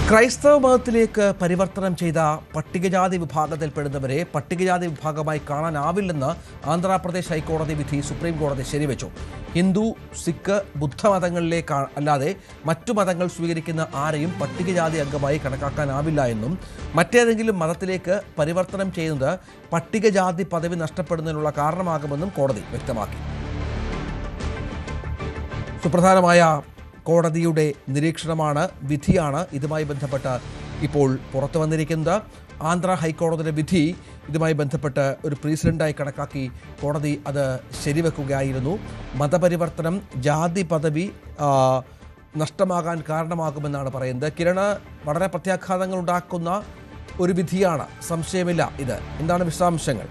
ക്രൈസ്തവ മതത്തിലേക്ക് പരിവർത്തനം ചെയ്ത പട്ടികജാതി വിഭാഗത്തിൽപ്പെടുന്നവരെ പട്ടികജാതി വിഭാഗമായി കാണാനാവില്ലെന്ന് ആന്ധ്രാപ്രദേശ് ഹൈക്കോടതി വിധി സുപ്രീം കോടതി ശരിവെച്ചു. ഹിന്ദു, സിഖ്, ബുദ്ധമതങ്ങളിലേക്ക് അല്ലാതെ മറ്റു മതങ്ങൾ സ്വീകരിക്കുന്ന ആരെയും പട്ടികജാതി അംഗമായി കണക്കാക്കാനാവില്ല എന്നും മറ്റേതെങ്കിലും മതത്തിലേക്ക് പരിവർത്തനം ചെയ്യുന്നത് പട്ടികജാതി പദവി നഷ്ടപ്പെടുന്നതിനുള്ള കാരണമാകുമെന്നും കോടതി വ്യക്തമാക്കി. സുപ്രധാനമായ കോടതിയുടെ നിരീക്ഷണമാണ്, വിധിയാണ് ഇതുമായി ബന്ധപ്പെട്ട് ഇപ്പോൾ പുറത്തു വന്നിരിക്കുന്നത്. ആന്ധ്ര ഹൈക്കോടതിയുടെ വിധി ഇതുമായി ബന്ധപ്പെട്ട് ഒരു പ്രീസിഡൻ്റായി കണക്കാക്കി കോടതി അത് ശരിവെക്കുകയായിരുന്നു. മതപരിവർത്തനം ജാതി പദവി നഷ്ടമാകാൻ കാരണമാകുമെന്നാണ് പറയുന്നത്. കിരണ്, വളരെ പ്രത്യാഘാതങ്ങൾ ഉണ്ടാക്കുന്ന ഒരു വിധിയാണ്, സംശയമില്ല. ഇത് എന്താണ് വിശദാംശങ്ങൾ?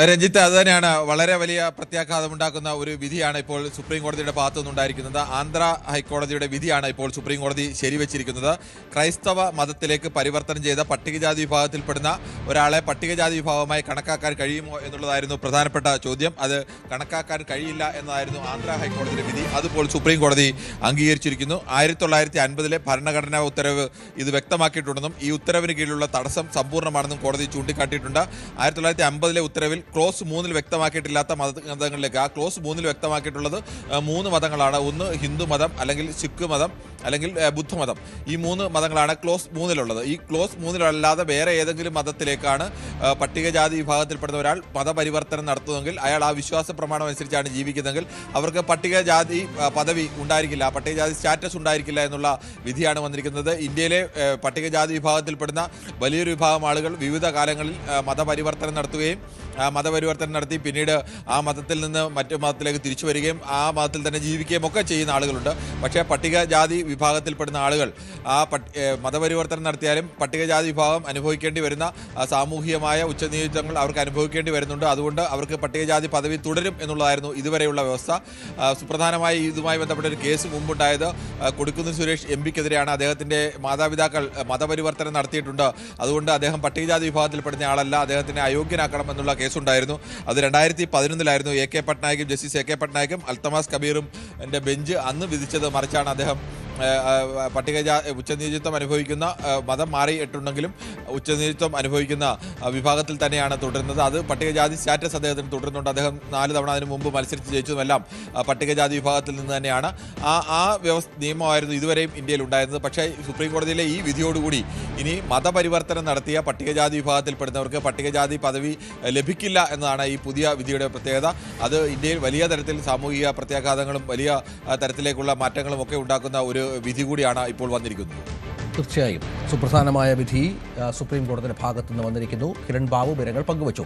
രഞ്ജിത്ത്, അത് തന്നെയാണ്, വളരെ വലിയ പ്രത്യാഘാതമുണ്ടാക്കുന്ന ഒരു വിധിയാണ് ഇപ്പോൾ സുപ്രീം കോടതിയുടെ ഭാഗത്തു നിന്നുണ്ടായിരിക്കുന്നത്. ആന്ധ്ര ഹൈക്കോടതിയുടെ വിധിയാണ് ഇപ്പോൾ സുപ്രീം കോടതി ശരിവെച്ചിരിക്കുന്നത്. ക്രൈസ്തവ മതത്തിലേക്ക് പരിവർത്തനം ചെയ്ത പട്ടികജാതി വിഭാഗത്തിൽപ്പെടുന്ന ഒരാളെ പട്ടികജാതി വിഭാഗമായി കണക്കാക്കാൻ കഴിയുമോ എന്നുള്ളതായിരുന്നു പ്രധാനപ്പെട്ട ചോദ്യം. അത് കണക്കാക്കാൻ കഴിയില്ല എന്നതായിരുന്നു ആന്ധ്ര ഹൈക്കോടതിയുടെ വിധി. അതിപ്പോൾ സുപ്രീം കോടതി അംഗീകരിച്ചിരിക്കുന്നു. 1950 ഭരണഘടനാ ഉത്തരവ് ഇത് വ്യക്തമാക്കിയിട്ടുണ്ടെന്നും ഈ ഉത്തരവിന് കീഴിലുള്ള തടസ്സം സമ്പൂർണ്ണമാണെന്നും കോടതി ചൂണ്ടിക്കാട്ടിയിട്ടുണ്ട്. 1950 ഉത്തരവിൽ ക്ലോസ് 3 വ്യക്തമാക്കിയിട്ടില്ലാത്ത മതങ്ങളിലേക്ക്, ആ ക്ലോസ് 3 വ്യക്തമാക്കിയിട്ടുള്ളത് 3 മതങ്ങളാണ്. ഒന്ന് ഹിന്ദു മതം, അല്ലെങ്കിൽ സിഖ് മതം, അല്ലെങ്കിൽ ബുദ്ധമതം. ഈ 3 മതങ്ങളാണ് ക്ലോസ് 3 ഈ ക്ലോസ് 3 വേറെ ഏതെങ്കിലും മതത്തിലേക്കാണ് പട്ടികജാതി വിഭാഗത്തിൽപ്പെടുന്ന ഒരാൾ മതപരിവർത്തനം നടത്തുമെങ്കിൽ, അയാൾ ആ വിശ്വാസ പ്രമാണം അനുസരിച്ചാണ് ജീവിക്കുന്നതെങ്കിൽ അവർക്ക് പട്ടികജാതി പദവി ഉണ്ടായിരിക്കില്ല, പട്ടികജാതി സ്റ്റാറ്റസ് ഉണ്ടായിരിക്കില്ല എന്നുള്ള വിധിയാണ് വന്നിരിക്കുന്നത്. ഇന്ത്യയിലെ പട്ടികജാതി വിഭാഗത്തിൽപ്പെടുന്ന വലിയൊരു വിഭാഗം ആളുകൾ വിവിധ കാലങ്ങളിൽ മതപരിവർത്തനം നടത്തി പിന്നീട് ആ മതത്തിൽ നിന്ന് മറ്റു മതത്തിലേക്ക് തിരിച്ചു വരികയും ആ മതത്തിൽ തന്നെ ജീവിക്കുകയും ഒക്കെ ചെയ്യുന്ന ആളുകളുണ്ട്. പക്ഷേ പട്ടികജാതി വിഭാഗത്തിൽപ്പെടുന്ന ആളുകൾ ആ മതപരിവർത്തനം നടത്തിയാലും പട്ടികജാതി വിഭാഗം അനുഭവിക്കേണ്ടി വരുന്ന സാമൂഹികമായ ഉച്ചനീചത്വങ്ങൾ അവർക്ക് അനുഭവിക്കേണ്ടി വരുന്നുണ്ട്. അതുകൊണ്ട് അവർക്ക് പട്ടികജാതി പദവി തുടരും എന്നുള്ളതായിരുന്നു ഇതുവരെയുള്ള വ്യവസ്ഥ. സുപ്രധാനമായി ഇതുമായി ബന്ധപ്പെട്ട ഒരു കേസ് മുമ്പുണ്ടായത് കൊടിക്കുന്നിൽ സുരേഷ് എംപിക്കെതിരെയാണ്. അദ്ദേഹത്തിൻ്റെ മാതാപിതാക്കൾ മതപരിവർത്തനം നടത്തിയിട്ടുണ്ട്, അതുകൊണ്ട് അദ്ദേഹം പട്ടികജാതി വിഭാഗത്തിൽപ്പെടുന്ന ആളല്ല, അദ്ദേഹത്തിനെ അയോഗ്യനാക്കണം എന്നുള്ള കേസുണ്ടായിരുന്നു. അത് 2011 എ കെ പട്നായിക്കും ജസ്റ്റിസ് എ കെ പട്നായിക്കും അൽത്തമാസ് കബീറും ബെഞ്ച് അന്ന് വിധിച്ചത് മറിച്ചാണ്. അദ്ദേഹം ഉച്ചനീചത്വം അനുഭവിക്കുന്ന മതം മാറിയിട്ടുണ്ടെങ്കിലും ഉച്ചനീചത്വം അനുഭവിക്കുന്ന വിഭാഗത്തിൽ തന്നെയാണ് തുടരുന്നത്. അത് പട്ടികജാതി സ്റ്റാറ്റസ് അദ്ദേഹത്തിന് തുടരുന്നുണ്ട്. അദ്ദേഹം 4 തവണ അതിനു മുമ്പ് മത്സരിച്ച് ജയിച്ചതുമെല്ലാം പട്ടികജാതി വിഭാഗത്തിൽ നിന്ന് തന്നെയാണ്. ആ നിയമമായിരുന്നു ഇതുവരെയും ഇന്ത്യയിൽ ഉണ്ടായിരുന്നത്. പക്ഷേ സുപ്രീം കോടതിയിലെ ഈ വിധിയോടുകൂടി ഇനി മതപരിവർത്തനം നടത്തിയ പട്ടികജാതി വിഭാഗത്തിൽപ്പെടുന്നവർക്ക് പട്ടികജാതി പദവി ലഭിക്കില്ല എന്നതാണ് ഈ പുതിയ വിധിയുടെ പ്രത്യേകത. അത് ഇന്ത്യയിൽ വലിയ തരത്തിൽ സാമൂഹിക പ്രത്യാഘാതങ്ങളും വലിയ തരത്തിലേക്കുള്ള മാറ്റങ്ങളും ഒക്കെ ഉണ്ടാക്കുന്ന ഒരു വിധി കൂടിയാണ് ഇപ്പോൾ വന്നിരിക്കുന്നത്. തീർച്ചയായും സുപ്രധാനമായ വിധി സുപ്രീം കോടതിയുടെ ഭാഗത്തുനിന്ന് വന്നിരിക്കുന്നു. കിരൺ ബാബു വിവരങ്ങൾ പങ്കുവച്ചു.